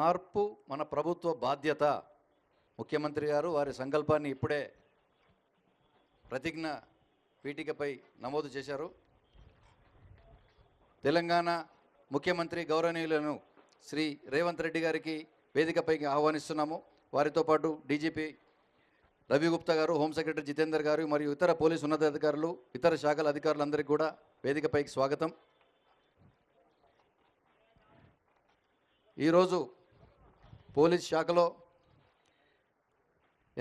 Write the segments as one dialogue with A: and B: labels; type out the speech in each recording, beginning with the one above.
A: మార్పు మన ప్రభుత్వ బాధ్యత. ముఖ్యమంత్రి గారు వారి సంకల్పాన్ని ఇప్పుడే ప్రతిజ్ఞ పీఠికపై నమోదు చేశారు. తెలంగాణ ముఖ్యమంత్రి గౌరవనీయులను శ్రీ రేవంత్ రెడ్డి గారికి వేదికపైకి ఆహ్వానిస్తున్నాము. వారితో పాటు డీజీపీ రవి గుప్తా గారు, హోం సెక్రటరీ జితేందర్ గారు మరియు ఇతర పోలీసు ఉన్నతాధికారులు, ఇతర శాఖల అధికారులందరికీ కూడా వేదికపైకి స్వాగతం. ఈరోజు పోలీస్ శాఖలో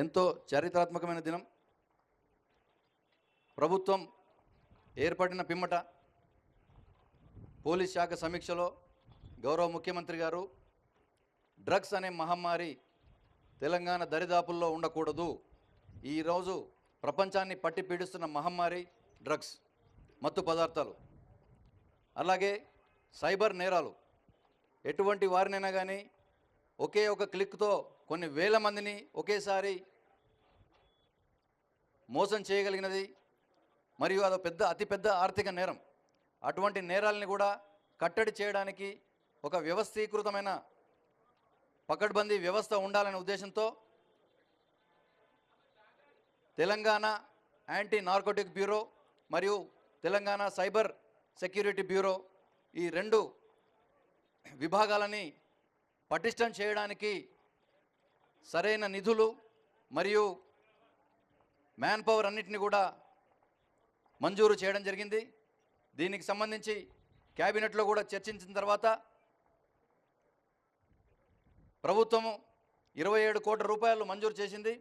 A: ఎంతో చారిత్రాత్మకమైన దినం. ప్రభుత్వం ఏర్పడిన పిమ్మట పోలీస్ శాఖ సమీక్షలో గౌరవ ముఖ్యమంత్రి గారు డ్రగ్స్ అనే మహమ్మారి తెలంగాణ దరిదాపుల్లో ఉండకూడదు. ఈరోజు ప్రపంచాన్ని పట్టి పీడిస్తున్న మహమ్మారి డ్రగ్స్, మత్తు పదార్థాలు, అలాగే సైబర్ నేరాలు. ఎటువంటి వారినైనా కానీ ఒకే ఒక క్లిక్తో కొన్ని వేల మందిని ఒకేసారి మోసం చేయగలిగినది మరియు అదో అతిపెద్ద ఆర్థిక నేరం. అటువంటి నేరాలని కూడా కట్టడి చేయడానికి ఒక వ్యవస్థీకృతమైన పకడ్బందీ వ్యవస్థ ఉండాలనే ఉద్దేశంతో తెలంగాణ యాంటీ నార్కోటిక్ బ్యూరో మరియు తెలంగాణ సైబర్ సెక్యూరిటీ బ్యూరో, ఈ రెండు విభాగాలని పటిష్టం చేయడానికి సరైన నిధులు మరియు మ్యాన్ పవర్ అన్నిటిని కూడా మంజూరు చేయడం జరిగింది. దీనికి సంబంధించి క్యాబినెట్లో కూడా చర్చించిన తర్వాత ప్రభుత్వము 27 కోట్ల రూపాయలు మంజూరు చేసింది.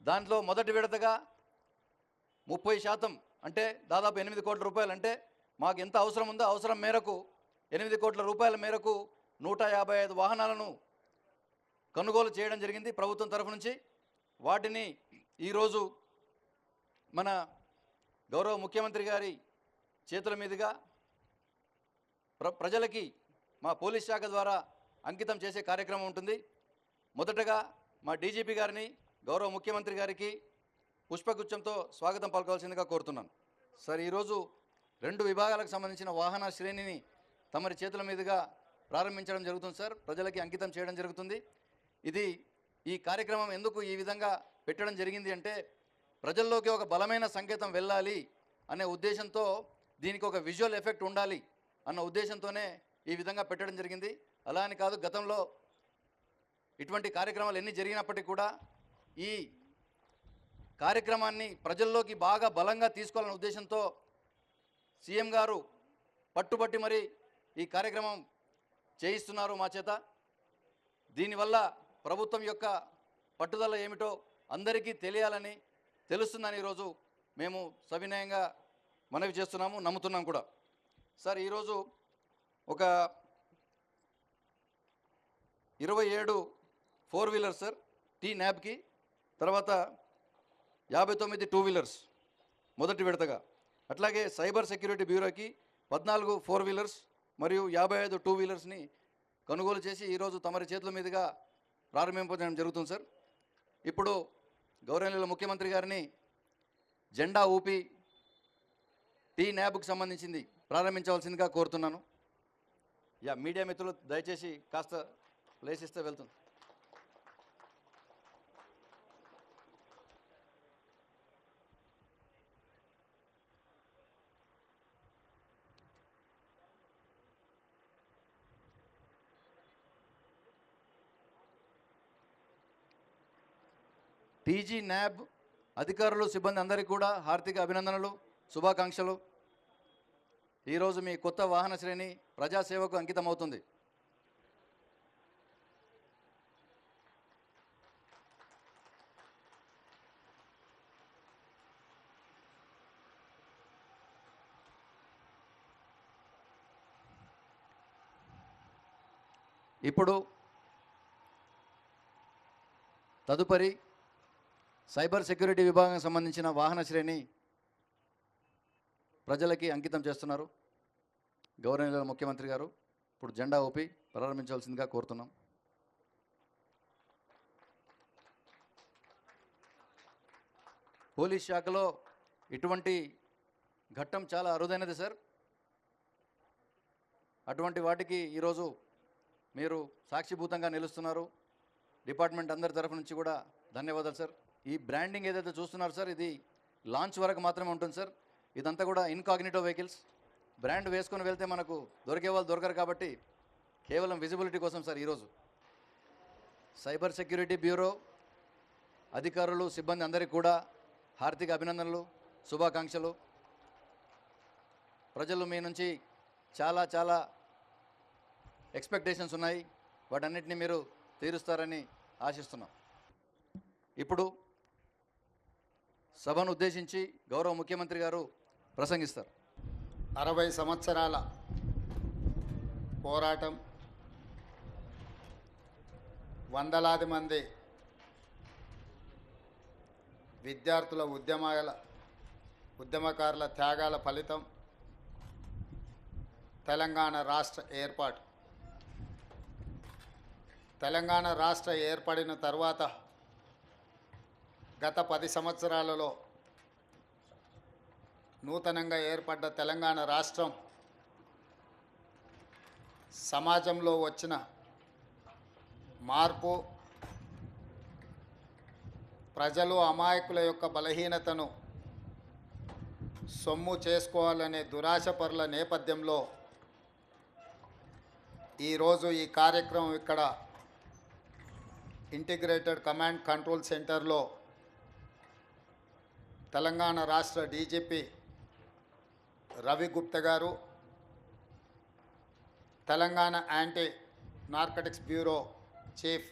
A: దాంట్లో మొదటి విడతగా 30%, అంటే దాదాపు 8 కోట్ల రూపాయలు, అంటే మాకు ఎంత అవసరం ఉందో అవసరం మేరకు 8 కోట్ల రూపాయల మేరకు 155 వాహనాలను కొనుగోలు చేయడం జరిగింది ప్రభుత్వం తరఫు నుంచి. వాటిని ఈరోజు మన గౌరవ ముఖ్యమంత్రి గారి చేతుల మీదుగా ప్రజలకి మా పోలీస్ శాఖ ద్వారా అంకితం చేసే కార్యక్రమం ఉంటుంది. మొదటగా మా డీజీపీ గారిని గౌరవ ముఖ్యమంత్రి గారికి పుష్పగుచ్చంతో స్వాగతం పలకవలసిందిగా కోరుతున్నాను. సార్, ఈరోజు 2 విభాగాలకు సంబంధించిన వాహన శ్రేణిని తమరి చేతుల మీదుగా ప్రారంభించడం జరుగుతుంది సార్. ప్రజలకి అంకితం చేయడం జరుగుతుంది. ఈ కార్యక్రమం ఎందుకు ఈ విధంగా పెట్టడం జరిగింది అంటే, ప్రజల్లోకి ఒక బలమైన సంకేతం వెళ్ళాలి అనే ఉద్దేశంతో, దీనికి ఒక విజువల్ ఎఫెక్ట్ ఉండాలి అన్న ఉద్దేశంతోనే ఈ విధంగా పెట్టడం జరిగింది. అలా అని కాదు, గతంలో ఇటువంటి కార్యక్రమాలు ఎన్ని జరిగినప్పటికీ కూడా ఈ కార్యక్రమాన్ని ప్రజల్లోకి బాగా బలంగా తీసుకోవాలనే ఉద్దేశంతో సీఎం గారు పట్టుబట్టి మరి ఈ కార్యక్రమం చేయిస్తున్నారు మా చేత. దీనివల్ల ప్రభుత్వం యొక్క పట్టుదల ఏమిటో అందరికీ తెలియాలని, తెలుస్తుందని ఈరోజు మేము సవినయంగా మనవి చేస్తున్నాము, నమ్ముతున్నాం కూడా. సార్, ఈరోజు ఒక 27 4 వీలర్స్ సార్ టీ న్యాబ్కి, తర్వాత 59 2 వీలర్స్ మొదటి విడతగా, అట్లాగే సైబర్ సెక్యూరిటీ బ్యూరోకి 14 4 వీలర్స్ మరియు 55 2 వీలర్స్ని కొనుగోలు చేసి ఈరోజు తమరి చేతుల మీదుగా ప్రారంభింపజేయడం జరుగుతుంది సార్. ఇప్పుడు గౌరవనీయుల ముఖ్యమంత్రి గారిని జెండా ఊపి టీ న్యాబ్కి సంబంధించింది ప్రారంభించవలసిందిగా కోరుతున్నాను. మీడియా మిత్రులు దయచేసి కాస్త ప్లేస్ ఇస్తే వెళ్తుంది. టీజీ న్యాబ్ అధికారులు, సిబ్బంది అందరికీ కూడా హార్దిక అభినందనలు, శుభాకాంక్షలు. ఈరోజు మీ కొత్త వాహన శ్రేణి ప్రజాసేవకు అంకితం అవుతుంది. ఇప్పుడు తదుపరి సైబర్ సెక్యూరిటీ విభాగానికి సంబంధించిన వాహన శ్రేణి ప్రజలకి అంకితం చేస్తున్నారు గౌరవనీయుల ముఖ్యమంత్రి గారు. ఇప్పుడు జెండా ఊపి ప్రారంభించవలసిందిగా కోరుతున్నాం. పోలీస్ శాఖలో ఇటువంటి ఘట్టం చాలా అరుదైనది సార్. అటువంటి వాటికి ఈరోజు మీరు సాక్షిభూతంగా నిలుస్తున్నారు. డిపార్ట్మెంట్ అందరి తరఫు నుంచి కూడా ధన్యవాదాలు సార్. ఈ బ్రాండింగ్ ఏదైతే చూస్తున్నారు సార్, ఇది లాంచ్ వరకు మాత్రమే ఉంటుంది సార్. ఇదంతా కూడా ఇన్కాగ్నిటో వెహికల్స్. బ్రాండ్ వేసుకొని వెళ్తే మనకు దొరికే వాళ్ళు దొరకరు కాబట్టి కేవలం విజిబిలిటీ కోసం సార్. ఈరోజు సైబర్ సెక్యూరిటీ బ్యూరో అధికారులు సిబ్బంది అందరికీ కూడా హార్దిక అభినందనలు, శుభాకాంక్షలు. ప్రజలు మీ నుంచి చాలా చాలా ఎక్స్పెక్టేషన్స్ ఉన్నాయి. వాటన్నిటిని మీరు తీరుస్తారని ఆశిస్తున్నాం. ఇప్పుడు సభను ఉద్దేశించి గౌరవ ముఖ్యమంత్రి గారు ప్రసంగిస్తారు.
B: 60 సంవత్సరాల పోరాటం, వందలాది మంది విద్యార్థుల ఉద్యమకారుల త్యాగాల ఫలితం తెలంగాణ రాష్ట్ర ఏర్పాటు. తెలంగాణ రాష్ట్ర ఏర్పడిన తర్వాత గత 10 సంవత్సరాలలో నూతనంగా ఏర్పడ్డ తెలంగాణ రాష్ట్రం సమాజంలో వచ్చిన మార్పు, ప్రజలు అమాయకుల యొక్క బలహీనతను సొమ్ము చేసుకోవాలనే దురాశపరుల నేపథ్యంలో ఈరోజు ఈ కార్యక్రమం ఇక్కడ ఇంటిగ్రేటెడ్ కమాండ్ కంట్రోల్ సెంటర్లో తెలంగాణ రాష్ట్ర డీజీపీ రవి గుప్తా గారు, Telangana anti narcotics bureau chief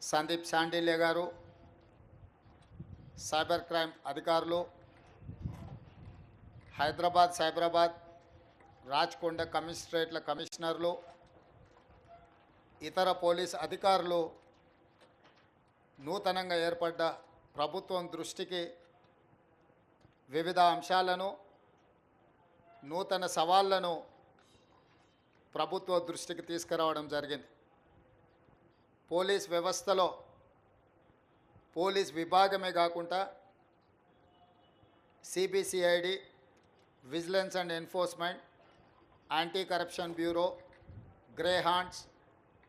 B: Sandeep Sandilya గారు, సైబర్ క్రైమ్ అధికారులు, హైదరాబాద్, సైబరాబాద్, రాచకొండ కమిషనరేట్ల కమిషనర్లు, ఇతర పోలీస్ అధికారులు నూతనంగా ఏర్పడ్డ ప్రభుత్వం దృష్టికి వివిధ అంశాలను, నూతన సవాళ్లను ప్రభుత్వ దృష్టికి తీసుకురావడం జరిగింది. పోలీస్ వ్యవస్థలో పోలీస్ విభాగమే కాకుండా CBCID, vigilance and enforcement, anti corruption bureau, grey hands,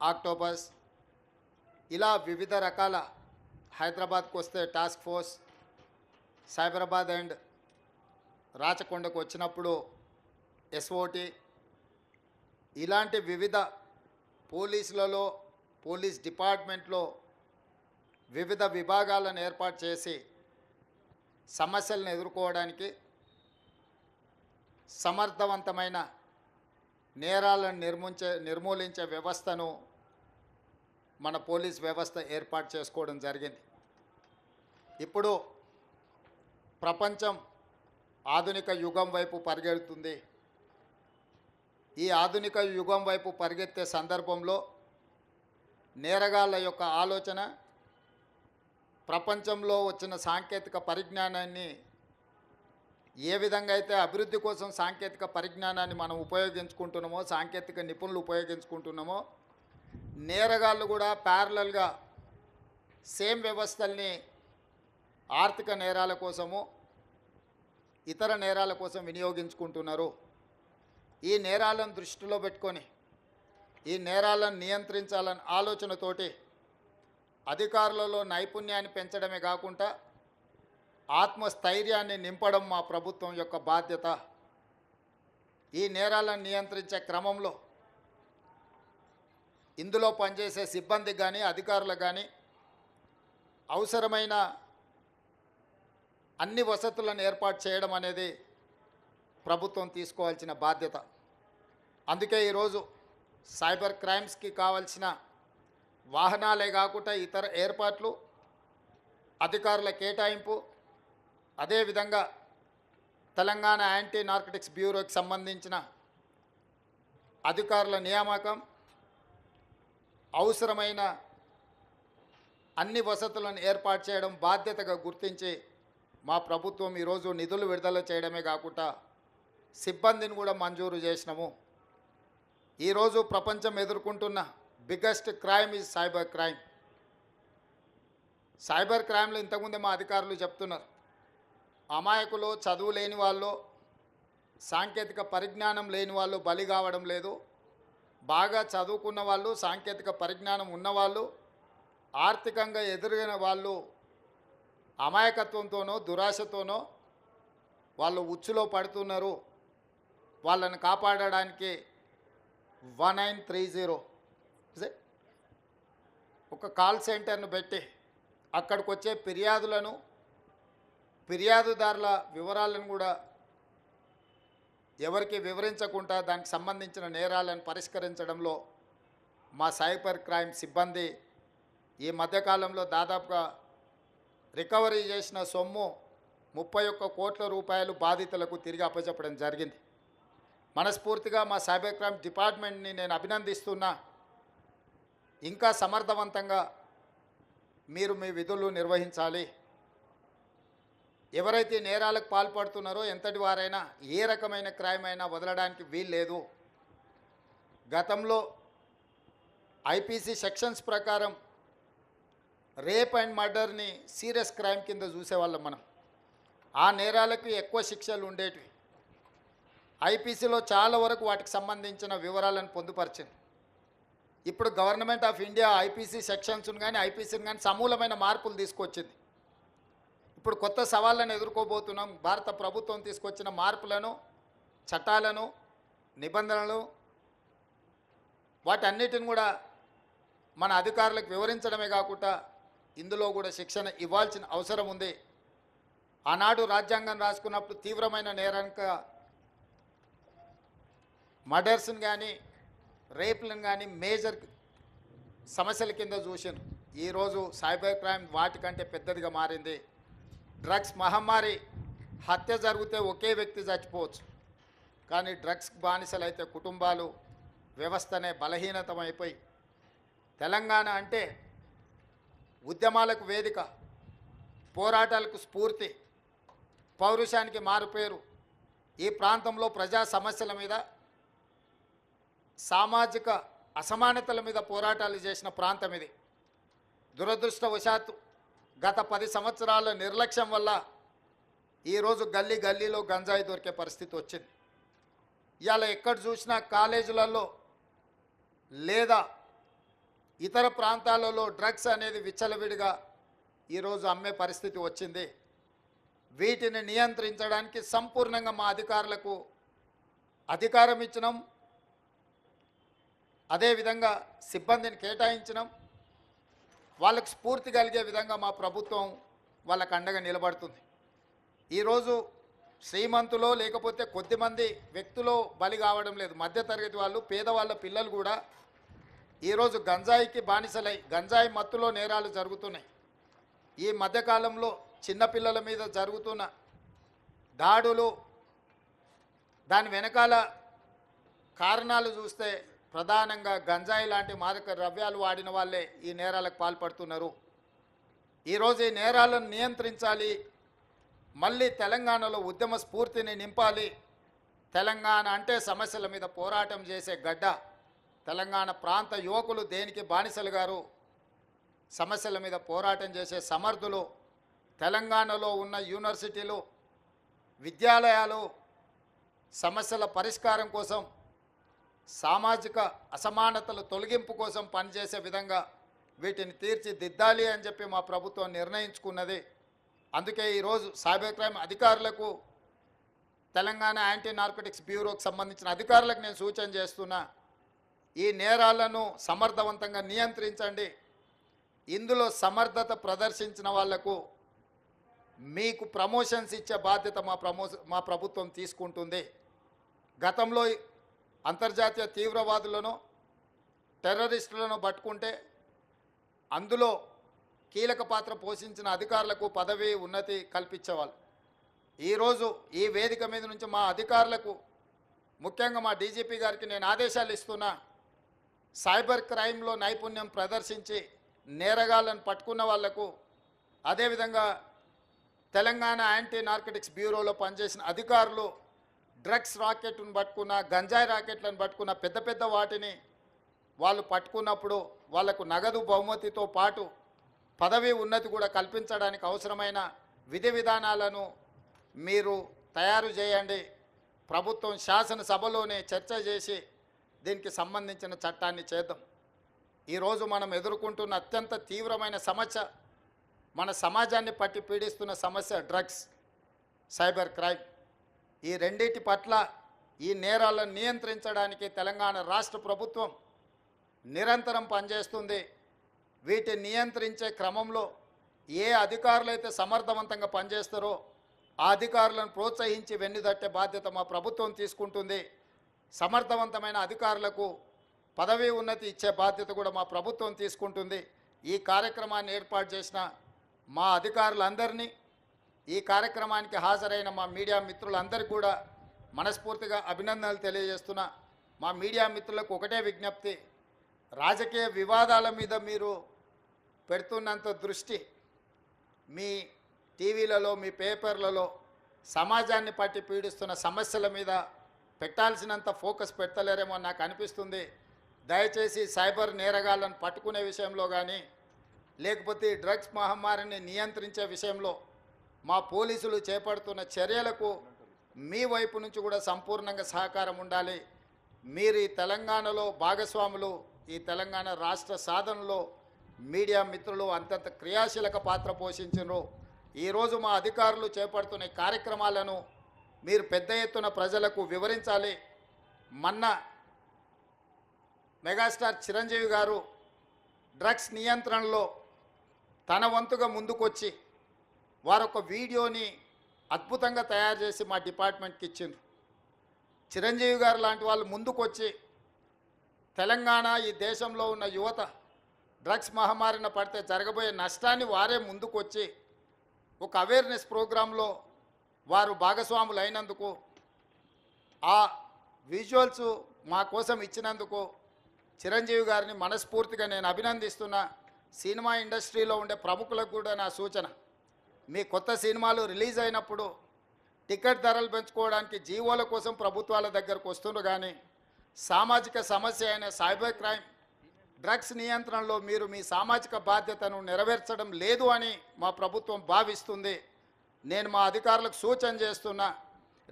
B: octopus, ఇలా వివిధ రకాల, హైదరాబాద్కు వస్తే టాస్క్ ఫోర్స్, సైబరాబాద్ అండ్ రాచకొండకు వచ్చినప్పుడు ఎస్ఓటి, ఇలాంటి వివిధ పోలీసులలో, పోలీస్ డిపార్ట్మెంట్లో వివిధ విభాగాలను ఏర్పాటు చేసి సమస్యలను ఎదుర్కోవడానికి, సమర్థవంతమైన నేరాలను నిర్మూలించే వ్యవస్థను మన పోలీస్ వ్యవస్థ ఏర్పాటు చేసుకోవడం జరిగింది. ఇప్పుడు ప్రపంచం ఆధునిక యుగం వైపు పరిగెడుతుంది. ఈ ఆధునిక యుగం వైపు పరిగెత్తే సందర్భంలో నేరగాళ్ళ యొక్క ఆలోచన, ప్రపంచంలో వచ్చిన సాంకేతిక పరిజ్ఞానాన్ని ఏ విధంగా అయితే అభివృద్ధి కోసం సాంకేతిక పరిజ్ఞానాన్ని మనం ఉపయోగించుకుంటున్నామో, సాంకేతిక నిపుణులు ఉపయోగించుకుంటున్నామో, నేరగాళ్ళు కూడా ప్యారలల్గా సేమ్ వ్యవస్థల్ని ఆర్థిక నేరాల కోసము, ఇతర నేరాల కోసం వినియోగించుకుంటున్నారు. ఈ నేరాలను దృష్టిలో పెట్టుకొని, ఈ నేరాలను నియంత్రించాలని ఆలోచనతోటి అధికారులలో నైపుణ్యాన్ని పెంచడమే కాకుండా ఆత్మస్థైర్యాన్ని నింపడం మా ప్రభుత్వం యొక్క బాధ్యత. ఈ నేరాలను నియంత్రించే క్రమంలో ఇందులో పనిచేసే సిబ్బందికి కానీ, అధికారులకు కానీ అవసరమైన అన్ని వసతులను ఏర్పాటు చేయడం అనేది ప్రభుత్వం తీసుకోవాల్సిన బాధ్యత. అందుకే ఈరోజు సైబర్ క్రైమ్స్కి కావాల్సిన వాహనాలే కాకుండా ఇతర ఏర్పాట్లు, అధికారుల కేటాయింపు, అదేవిధంగా తెలంగాణ యాంటీ నార్కటిక్స్ బ్యూరోకి సంబంధించిన అధికారుల నియామకం, అవసరమైన అన్ని వసతులను ఏర్పాటు చేయడం బాధ్యతగా గుర్తించి మా ప్రభుత్వం ఈరోజు నిధులు విడుదల చేయడమే కాకుండా సిబ్బందిని కూడా మంజూరు చేసినాము. ఈరోజు ప్రపంచం ఎదుర్కొంటున్న biggest crime is cyber crime. Cyber క్రైమ్లో ఇంతకుముందే మా అధికారులు చెప్తున్నారు, అమాయకులు, చదువు లేని వాళ్ళు, సాంకేతిక పరిజ్ఞానం లేని వాళ్ళు బలి కావడం లేదు. బాగా చదువుకున్న వాళ్ళు, సాంకేతిక పరిజ్ఞానం ఉన్నవాళ్ళు, ఆర్థికంగా ఎదురైన వాళ్ళు అమాయకత్వంతోనో దురాశతోనో వాళ్ళు ఉచ్చులో పడుతున్నారు. వాళ్ళని కాపాడడానికి 1930 ఒక కాల్ సెంటర్ను పెట్టి అక్కడికి వచ్చే ఫిర్యాదుదారుల వివరాలను కూడా ఎవరికి వివరించకుండా దానికి సంబంధించిన నేరాలను పరిష్కరించడంలో మా సైబర్ క్రైమ్ సిబ్బంది ఈ మధ్యకాలంలో దాదాపుగా రికవరీ చేసిన సొమ్ము 31 కోట్ల రూపాయలు బాధితులకు తిరిగి అప్పచెప్పడం జరిగింది. మనస్ఫూర్తిగా మా సైబర్ క్రైమ్ డిపార్ట్మెంట్ని నేను అభినందిస్తున్నా. ఇంకా సమర్థవంతంగా మీరు మీ విధులు నిర్వహించాలి. ఎవరైతే నేరాలకు పాల్పడుతున్నారో ఎంతటి వారైనా ఏ రకమైన క్రైమ్ అయినా వదలడానికి వీల్లేదు. గతంలో ఐపీసీ సెక్షన్స్ ప్రకారం రేప్ అండ్ మర్డర్ని సీరియస్ క్రైమ్ కింద చూసేవాళ్ళం మనం. ఆ నేరాలకు ఎక్కువ శిక్షలు ఉండేటివి. ఐపీసీలో చాలా వరకు వాటికి సంబంధించిన వివరాలను పొందుపరిచింది. ఇప్పుడు గవర్నమెంట్ ఆఫ్ ఇండియా ఐపీసీ సెక్షన్స్ను కానీ ఐపీసీని కానీ సమూలమైన మార్పులు తీసుకొచ్చింది. ఇప్పుడు కొత్త సవాళ్ళను ఎదుర్కోబోతున్నాం. భారత ప్రభుత్వం తీసుకొచ్చిన మార్పులను, చట్టాలను, నిబంధనలు వాటన్నిటిని కూడా మన అధికారులకు వివరించడమే కాకుండా ఇందులో కూడా శిక్షణ ఇవ్వాల్సిన అవసరం ఉంది. ఆనాడు రాజ్యాంగం రాసుకున్నప్పుడు తీవ్రమైన నేరంగా మర్డర్స్ని కానీ రేపులను కానీ మేజర్ సమస్యల కింద చూసాను. ఈరోజు సైబర్ క్రైమ్ వాటికంటే పెద్దదిగా మారింది. డ్రగ్స్ మహమ్మారి, హత్య జరిగితే ఒకే వ్యక్తి చచ్చిపోవచ్చు, కానీ డ్రగ్స్ బానిసలైతే కుటుంబాలు, వ్యవస్థనే బలహీనతమైపోయి తెలంగాణ అంటే ఉద్యమాలకు వేదిక, పోరాటాలకు స్ఫూర్తి, పౌరుషానికి మారుపేరు. ఈ ప్రాంతంలో ప్రజా సమస్యల మీద, సామాజిక అసమానతల మీద పోరాటాలు చేసిన ప్రాంతం ఇది. దురదృష్టవశాత్తు గత 10 సంవత్సరాల నిర్లక్ష్యం వల్ల ఈరోజు గల్లీ గల్లీలో గంజాయి దొరికే పరిస్థితి వచ్చింది. ఇవాళ ఎక్కడ చూసినా కాలేజీలలో లేదా ఇతర ప్రాంతాలలో డ్రగ్స్ అనేది విచ్చలవిడిగా ఈరోజు అమ్మే పరిస్థితి వచ్చింది. వీటిని నియంత్రించడానికి సంపూర్ణంగా మా అధికారులకు అధికారం ఇచ్చినాం. అదేవిధంగా సిబ్బందిని కేటాయించినాం. వాళ్ళకు స్ఫూర్తి కలిగే విధంగా మా ప్రభుత్వం వాళ్ళకు అండగా నిలబడుతుంది. ఈరోజు శ్రీమంతులో లేకపోతే కొద్దిమంది వ్యక్తులు బలి కావడం లేదు. మధ్యతరగతి వాళ్ళు, పేదవాళ్ళ పిల్లలు కూడా ఈరోజు గంజాయికి బానిసలై గంజాయి మత్తులో నేరాలు జరుగుతున్నాయి. ఈ మధ్యకాలంలో చిన్నపిల్లల మీద జరుగుతున్న దాడులు, దాని వెనకాల కారణాలు చూస్తే ప్రధానంగా గంజాయి లాంటి మాదక ద్రవ్యాలు వాడిన వాళ్ళే ఈ నేరాలకు పాల్పడుతున్నారు. ఈరోజు ఈ నేరాలను నియంత్రించాలి. మళ్ళీ తెలంగాణలో ఉద్యమ స్ఫూర్తిని నింపాలి. తెలంగాణ అంటే సమస్యల మీద పోరాటం చేసే గడ్డ. తెలంగాణ ప్రాంత యువకులు దేనికి బానిసలు గారు, సమస్యల మీద పోరాటం చేసే సమర్థులు. తెలంగాణలో ఉన్న యూనివర్సిటీలు, విద్యాలయాలు సమస్యల పరిష్కారం కోసం, సామాజిక అసమానతల తొలగింపు కోసం పనిచేసే విధంగా వీటిని తీర్చిదిద్దాలి అని చెప్పి మా ప్రభుత్వం నిర్ణయించుకున్నది. అందుకే ఈరోజు సైబర్ క్రైమ్ అధికారులకు, తెలంగాణ యాంటీ నార్కోటిక్స్ బ్యూరోకి సంబంధించిన అధికారులకు నేను సూచన చేస్తున్నా. ఈ నేరాలను సమర్థవంతంగా నియంత్రించండి. ఇందులో సమర్థత ప్రదర్శించిన వాళ్లకు మీకు ప్రమోషన్స్ ఇచ్చే బాధ్యత మా ప్రభుత్వం తీసుకుంటుంది. గతంలో అంతర్జాతీయ తీవ్రవాదులను, టెర్రరిస్టులను పట్టుకుంటే అందులో కీలక పాత్ర పోషించిన అధికారులకు పదవి ఉన్నతి కల్పించేవాళ్ళు. ఈరోజు ఈ వేదిక మీద నుంచి మా అధికారులకు, ముఖ్యంగా మా డీజీపీ గారికి నేను ఆదేశాలు ఇస్తున్నా. సైబర్ క్రైమ్లో నైపుణ్యం ప్రదర్శించి నేరగాళ్లను పట్టుకున్న వాళ్లకు, అదేవిధంగా తెలంగాణ యాంటీ నార్కోటిక్స్ బ్యూరోలో పనిచేసిన అధికారులు డ్రగ్స్ రాకెట్ను పట్టుకున్న, గంజాయి రాకెట్లను పట్టుకున్న, పెద్ద పెద్ద వాటిని వాళ్ళు పట్టుకున్నప్పుడు వాళ్లకు నగదు బహుమతితో పాటు పదవి ఉన్నతి కూడా కల్పించడానికి అవసరమైన విధి విధానాలను మీరు తయారు చేయండి. ప్రభుత్వం శాసనసభలోనే చర్చ చేసి దీనికి సంబంధించిన చట్టాన్ని చేద్దాం. ఈరోజు మనం ఎదుర్కొంటున్న అత్యంత తీవ్రమైన సమస్య, మన సమాజాన్ని పట్టి పీడిస్తున్న సమస్య డ్రగ్స్, సైబర్ క్రైమ్. ఈ రెండింటి పట్ల ఈ నేరాలను నియంత్రించడానికి తెలంగాణ రాష్ట్ర ప్రభుత్వం నిరంతరం పనిచేస్తుంది. వీటిని నియంత్రించే క్రమంలో ఏ అధికారులైతే సమర్థవంతంగా పనిచేస్తారో ఆ అధికారులను ప్రోత్సహించి వెన్నుదట్టే బాధ్యత మా ప్రభుత్వం తీసుకుంటుంది. సమర్థవంతమైన అధికారులకు పదవీ ఉన్నతి ఇచ్చే బాధ్యత కూడా మా ప్రభుత్వం తీసుకుంటుంది. ఈ కార్యక్రమాన్ని ఏర్పాటు చేసిన మా అధికారులందరినీ, ఈ కార్యక్రమానికి హాజరైన మా మీడియా మిత్రులందరికీ కూడా మనస్ఫూర్తిగా అభినందనలు తెలియజేస్తున్నా. మా మీడియా మిత్రులకు ఒకటే విజ్ఞప్తి, రాజకీయ వివాదాల మీద మీరు పెడుతున్నంత దృష్టి మీ టీవీలలో, మీ పేపర్లలో సమాజాన్ని పట్టి పీడిస్తున్న సమస్యల మీద పెట్టాల్సినంత ఫోకస్ పెట్టలేరేమో నాకు అనిపిస్తుంది. దయచేసి సైబర్ నేరగాళ్లను పట్టుకునే విషయంలో కానీ, లేకపోతే డ్రగ్స్ మహమ్మారిని నియంత్రించే విషయంలో మా పోలీసులు చేపడుతున్న చర్యలకు మీ వైపు నుంచి కూడా సంపూర్ణంగా సహకారం ఉండాలి. మీరు ఈ తెలంగాణలో భాగస్వాములు, ఈ తెలంగాణ రాష్ట్ర సాధనలో మీడియా మిత్రులు అంతంత క్రియాశీలక పాత్ర పోషించారు. ఈరోజు మా అధికారులు చేపడుతున్న కార్యక్రమాలను మీరు పెద్ద ఎత్తున ప్రజలకు వివరించాలి. మొన్న మెగాస్టార్ చిరంజీవి గారు డ్రగ్స్ నియంత్రణలో తన వంతుగా ముందుకొచ్చి వారొక వీడియోని అద్భుతంగా తయారు చేసి మా డిపార్ట్మెంట్కి ఇచ్చిండ్రు. చిరంజీవి గారు లాంటి వాళ్ళు ముందుకొచ్చి తెలంగాణ, ఈ దేశంలో ఉన్న యువత డ్రగ్స్ మహమ్మారిన పడితే జరగబోయే నష్టాన్ని వారే ముందుకొచ్చి ఒక అవేర్నెస్ ప్రోగ్రాంలో వారు భాగస్వాములు అయినందుకు, ఆ విజువల్స్ మా కోసం ఇచ్చినందుకు చిరంజీవి గారిని మనస్ఫూర్తిగా నేను అభినందిస్తున్నా. సినిమా ఇండస్ట్రీలో ఉండే ప్రముఖులకు కూడా నా సూచన, మీ కొత్త సినిమాలు రిలీజ్ అయినప్పుడు టికెట్ ధరలు పెంచుకోవడానికి జీవోల కోసం ప్రభుత్వాల దగ్గరకు వస్తున్నారు, కానీ సామాజిక సమస్య అయిన సైబర్ క్రైమ్, డ్రగ్స్ నియంత్రణలో మీరు మీ సామాజిక బాధ్యతను నెరవేర్చడం లేదు అని మా ప్రభుత్వం భావిస్తుంది. నేను మా అధికారులకు సూచన చేస్తున్నా,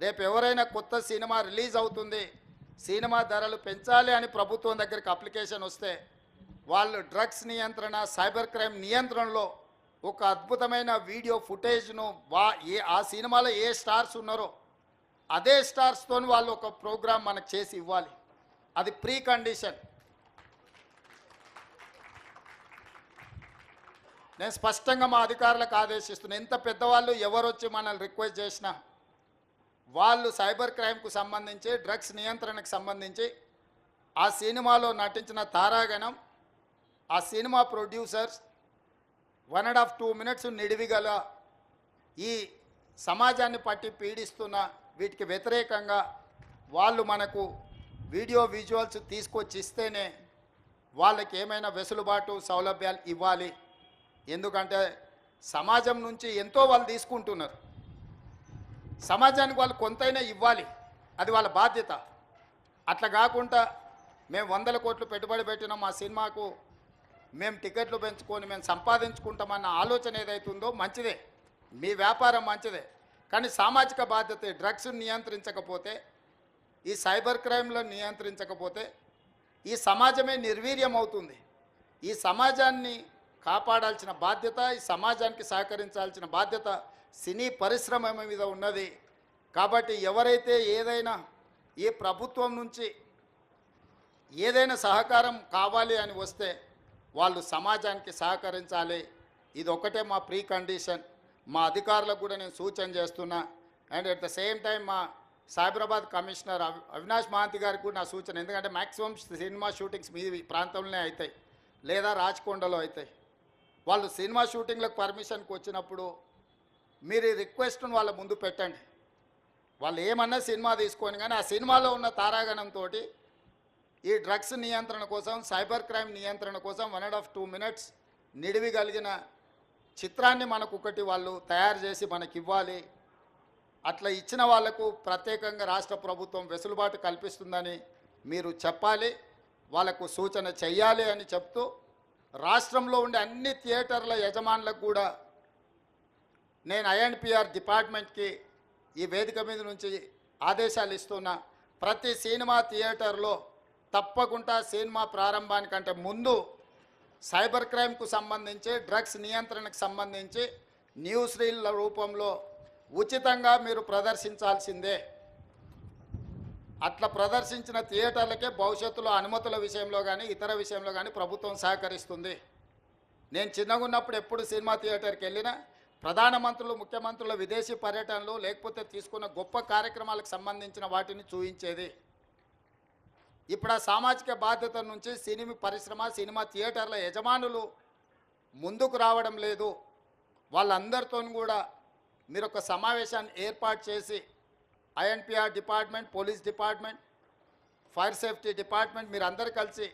B: రేపు ఎవరైనా కొత్త సినిమా రిలీజ్ అవుతుంది, సినిమా ధరలు పెంచాలి అని ప్రభుత్వం దగ్గరికి అప్లికేషన్ వస్తే వాళ్ళు డ్రగ్స్ నియంత్రణ, సైబర్ క్రైమ్ నియంత్రణలో ఒక అద్భుతమైన వీడియో ఫుటేజ్ను ఆ సినిమాలో ఏ స్టార్స్ ఉన్నారో అదే స్టార్స్తో వాళ్ళు ఒక ప్రోగ్రాం మనకు చేసి ఇవ్వాలి. అది ప్రీ కండిషన్. నేను స్పష్టంగా మా అధికారులకు ఆదేశిస్తున్నాను, ఎంత పెద్దవాళ్ళు ఎవరు వచ్చి మనల్ని రిక్వెస్ట్ చేసినా వాళ్ళు సైబర్ క్రైమ్కు సంబంధించి, డ్రగ్స్ నియంత్రణకు సంబంధించి ఆ సినిమాలో నటించిన తారాగణం, ఆ సినిమా ప్రొడ్యూసర్స్ 1.5-2 minutes నిడివిగల ఈ సమాజాన్ని పట్టి పీడిస్తున్న వీటికి వ్యతిరేకంగా వాళ్ళు మనకు వీడియో విజువల్స్ తీసుకొచ్చి ఇస్తేనే వాళ్ళకి ఏమైనా వెసులుబాటు, సౌలభ్యాలు ఇవ్వాలి. ఎందుకంటే సమాజం నుంచి ఎంతో వాళ్ళు తీసుకుంటున్నారు, సమాజానికి వాళ్ళు కొంతైనా ఇవ్వాలి, అది వాళ్ళ బాధ్యత. అట్లా కాకుండా మేము 100 కోట్లు పెట్టుబడి పెట్టిన మా సినిమాకు మేము టికెట్లు పెంచుకొని మేము సంపాదించుకుంటామన్న ఆలోచన ఏదైతుందో మంచిదే, మీ వ్యాపారం మంచిదే, కానీ సామాజిక బాధ్యత. డ్రగ్స్ నియంత్రించకపోతే, ఈ సైబర్ క్రైమ్లను నియంత్రించకపోతే ఈ సమాజమే నిర్వీర్యం అవుతుంది. ఈ సమాజాన్ని కాపాడాల్సిన బాధ్యత, ఈ సమాజానికి సహకరించాల్సిన బాధ్యత సినీ పరిశ్రమ మీద ఉన్నది. కాబట్టి ఎవరైతే ఏదైనా ఈ ప్రభుత్వం నుంచి ఏదైనా సహకారం కావాలి అని వస్తే వాళ్ళు సమాజానికి సహకరించాలి. ఇది ఒకటే మా ప్రీ కండిషన్. మా అధికారులకు కూడా నేను సూచన చేస్తున్నా. And at the same time మా సైబరాబాద్ కమిషనర్ అవినాష్ మహాంతి గారికి కూడా నా సూచన, ఎందుకంటే మ్యాక్సిమం సినిమా షూటింగ్స్ మీ ప్రాంతంలోనే అవుతాయి లేదా రాచకొండలో అవుతాయి. వాళ్ళు సినిమా షూటింగ్లకు పర్మిషన్కి వచ్చినప్పుడు మీరు ఈ రిక్వెస్ట్ను వాళ్ళ ముందు పెట్టండి. వాళ్ళు ఏమన్నా సినిమా తీసుకొని, కానీ ఆ సినిమాలో ఉన్న తారాగణంతో ఈ డ్రగ్స్ నియంత్రణ కోసం, సైబర్ క్రైమ్ నియంత్రణ కోసం 1.5-2 minutes నిడివి కలిగిన చిత్రాన్ని మనకు ఒకటి వాళ్ళు తయారు చేసి మనకి ఇవ్వాలి. అట్లా ఇచ్చిన వాళ్లకు ప్రత్యేకంగా రాష్ట్ర ప్రభుత్వం వెసులుబాటు కల్పిస్తుందని మీరు చెప్పాలి, వాళ్ళకు సూచన చెయ్యాలి అని చెప్తూ, రాష్ట్రంలో ఉండే అన్ని థియేటర్ల యజమానులకు కూడా నేను ఐఎన్పిఆర్ డిపార్ట్మెంట్కి ఈ వేదిక మీద నుంచి ఆదేశాలు ఇస్తున్నా. ప్రతి సినిమా థియేటర్లో తప్పకుండా సినిమా ప్రారంభానికంటే ముందు సైబర్ క్రైమ్కు సంబంధించి డ్రగ్స్ నియంత్రణకు సంబంధించి న్యూస్ రీల్ల రూపంలో ఉచితంగా మీరు ప్రదర్శించాల్సిందే. అట్లా ప్రదర్శించిన థియేటర్లకే భవిష్యత్తులో అనుమతుల విషయంలో కానీ ఇతర విషయంలో కానీ ప్రభుత్వం సహకరిస్తుంది. నేను చిన్నగా ఉన్నప్పుడు ఎప్పుడు సినిమా థియేటర్కి వెళ్ళినా ప్రధానమంత్రులు ముఖ్యమంత్రుల విదేశీ పర్యటనలు లేకపోతే తీసుకున్న గొప్ప కార్యక్రమాలకు సంబంధించిన వాటిని చూపించేది. ఇప్పుడు ఆ సామాజిక బాధ్యత నుంచి సినిమా పరిశ్రమ సినిమా థియేటర్ల యజమానులు ముందుకు రావడం లేదు. వాళ్ళందరితో కూడా మీరు ఒక సమావేశాన్ని ఏర్పాటు చేసి INPR department, police department, fire safety department మీరు అందరు కలిసి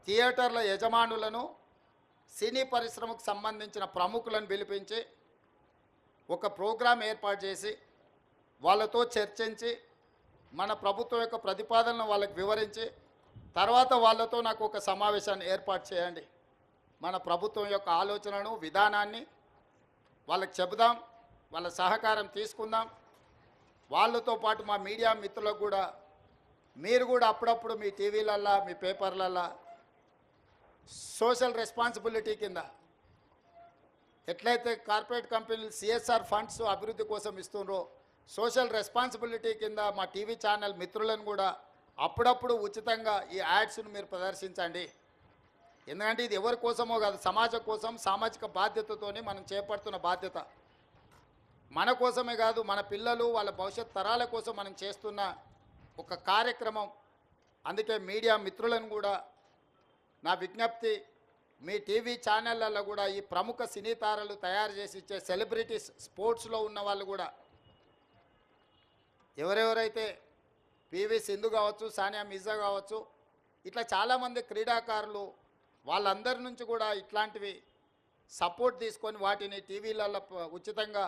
B: థియేటర్ల యజమానులను సినీ పరిశ్రమకు సంబంధించిన ప్రముఖులను పిలిపించి ఒక ప్రోగ్రాం ఏర్పాటు చేసి వాళ్ళతో చర్చించి మన ప్రభుత్వం యొక్క ప్రతిపాదనను వాళ్ళకి వివరించి తర్వాత వాళ్ళతో నాకు ఒక సమావేశాన్ని ఏర్పాటు చేయండి. మన ప్రభుత్వం యొక్క ఆలోచనను విధానాన్ని వాళ్ళకి చెబుదాం, వాళ్ళ సహకారం తీసుకుందాం. వాళ్ళతో పాటు మా మీడియా మిత్రులకు కూడా మీరు కూడా అప్పుడప్పుడు మీ టీవీలల్లో మీ పేపర్లల్లో సోషల్ రెస్పాన్సిబిలిటీ కింద ఎట్లయితే కార్పొరేట్ కంపెనీలు సిఎస్ఆర్ ఫండ్స్ అభివృద్ధి కోసం ఇస్తున్నారో సోషల్ రెస్పాన్సిబిలిటీ కింద మా టీవీ ఛానల్ మిత్రులను కూడా అప్పుడప్పుడు ఉచితంగా ఈ యాడ్స్ను మీరు ప్రదర్శించండి. ఎందుకంటే ఇది ఎవరి కోసమో కాదు, సమాజం కోసం సామాజిక బాధ్యతతోనే మనం చేపడుతున్న బాధ్యత. మన కోసమే కాదు, మన పిల్లలు వాళ్ళ భవిష్యత్ తరాల కోసం మనం చేస్తున్న ఒక కార్యక్రమం. అందుకే మీడియా మిత్రులను కూడా నా విజ్ఞప్తి, మీ టీవీ ఛానళ్ళల్లో కూడా ఈ ప్రముఖ సినీ తారలు తయారు చేసి ఇచ్చే సెలబ్రిటీస్, స్పోర్ట్స్లో ఉన్న వాళ్ళు కూడా ఎవరెవరైతే పివి సింధు కావచ్చు, సానియా మిర్జా కావచ్చు, ఇట్లా చాలామంది క్రీడాకారులు వాళ్ళందరి నుంచి కూడా ఇట్లాంటివి సపోర్ట్ తీసుకొని వాటిని టీవీలలో ఉచితంగా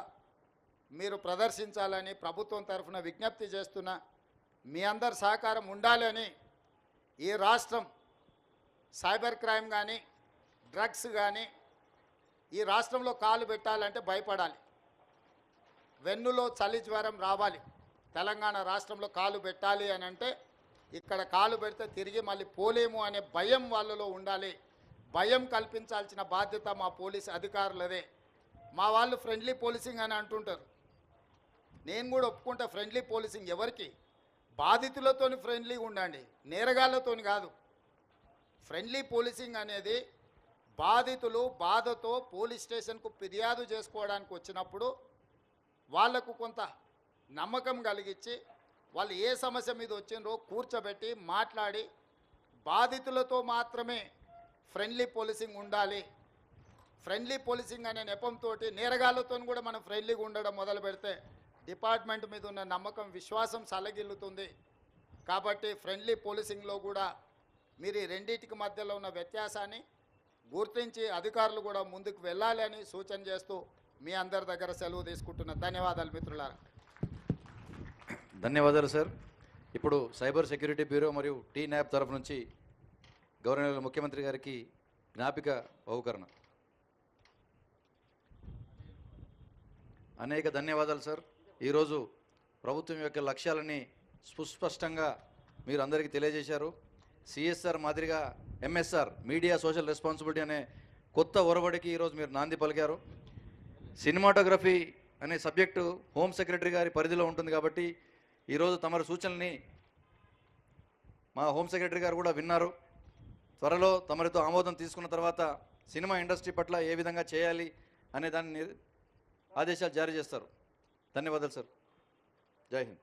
B: మీరు ప్రదర్శించాలని ప్రభుత్వం తరఫున విజ్ఞప్తి చేస్తున్నా. మీ అందరి సహకారం ఉండాలని. ఈ రాష్ట్రం సైబర్ క్రైమ్ కానీ డ్రగ్స్ కానీ ఈ రాష్ట్రంలో కాలు పెట్టాలంటే భయపడాలి. వెన్నులో చలి జ్వరం రావాలి. తెలంగాణ రాష్ట్రంలో కాలు పెట్టాలి అని అంటే ఇక్కడ కాలు పెడితే తిరిగి మళ్ళీ పోలేము అనే భయం వాళ్ళలో ఉండాలి. భయం కల్పించాల్సిన బాధ్యత మా పోలీస్ అధికారులదే. మా వాళ్ళు ఫ్రెండ్లీ పోలీసింగ్ అని అంటుంటారు. నేను కూడా ఒప్పుకుంటా, ఫ్రెండ్లీ పోలీసింగ్ ఎవరికి? బాధితులతోని ఫ్రెండ్లీగా ఉండండి, నేరగాళ్ళతోని కాదు. ఫ్రెండ్లీ పోలీసింగ్ అనేది బాధితులు బాధతో పోలీస్ స్టేషన్కు ఫిర్యాదు చేసుకోవడానికి వచ్చినప్పుడు వాళ్లకు కొంత నమ్మకం కలిగించి వాళ్ళు ఏ సమస్య మీద వచ్చిందో కూర్చోబెట్టి మాట్లాడి బాధితులతో మాత్రమే ఫ్రెండ్లీ పోలీసింగ్ ఉండాలి. ఫ్రెండ్లీ పోలీసింగ్ అనే నెపంతో నేరగాళ్ళతో కూడా మనం ఫ్రెండ్లీగా ఉండడం మొదలు పెడితే డిపార్ట్మెంట్ మీద ఉన్న నమ్మకం, విశ్వాసం సలగిల్లుతుంది. కాబట్టి ఫ్రెండ్లీ పోలీసింగ్లో కూడా మీరు ఈ రెండింటికి మధ్యలో ఉన్న వ్యత్యాసాన్ని గుర్తించి అధికారులు కూడా ముందుకు వెళ్ళాలి అని సూచన చేస్తూ మీ అందరి దగ్గర సెలవు తీసుకుంటున్నా. ధన్యవాదాలు మిత్రులారా.
A: ధన్యవాదాలు సార్. ఇప్పుడు సైబర్ సెక్యూరిటీ బ్యూరో మరియు టీ న్యాప్ తరఫు నుంచి గౌరవనీయ ముఖ్యమంత్రి గారికి జ్ఞాపిక బహుకరణ. అనేక ధన్యవాదాలు సార్. ఈరోజు ప్రభుత్వం యొక్క లక్ష్యాలని సుస్పష్టంగా మీరు అందరికీ తెలియజేశారు. సిఎస్ఆర్ మాదిరిగా ఎంఎస్ఆర్, మీడియా సోషల్ రెస్పాన్సిబిలిటీ అనే కొత్త ఒరవడికి ఈరోజు మీరు నాంది పలికారు. సినిమాటోగ్రఫీ అనే సబ్జెక్టు హోమ్ సెక్రటరీ గారి పరిధిలో ఉంటుంది కాబట్టి ఈరోజు తమరి సూచనల్ని మా హోమ్ సెక్రటరీ గారు కూడా విన్నారు. త్వరలో తమరితో ఆమోదం తీసుకున్న తర్వాత సినిమా ఇండస్ట్రీ పట్ల ఏ విధంగా చేయాలి అనే దాన్ని ఆదేశాలు జారీ చేస్తారు. ధన్యవాదాలు సార్. జై హింద్.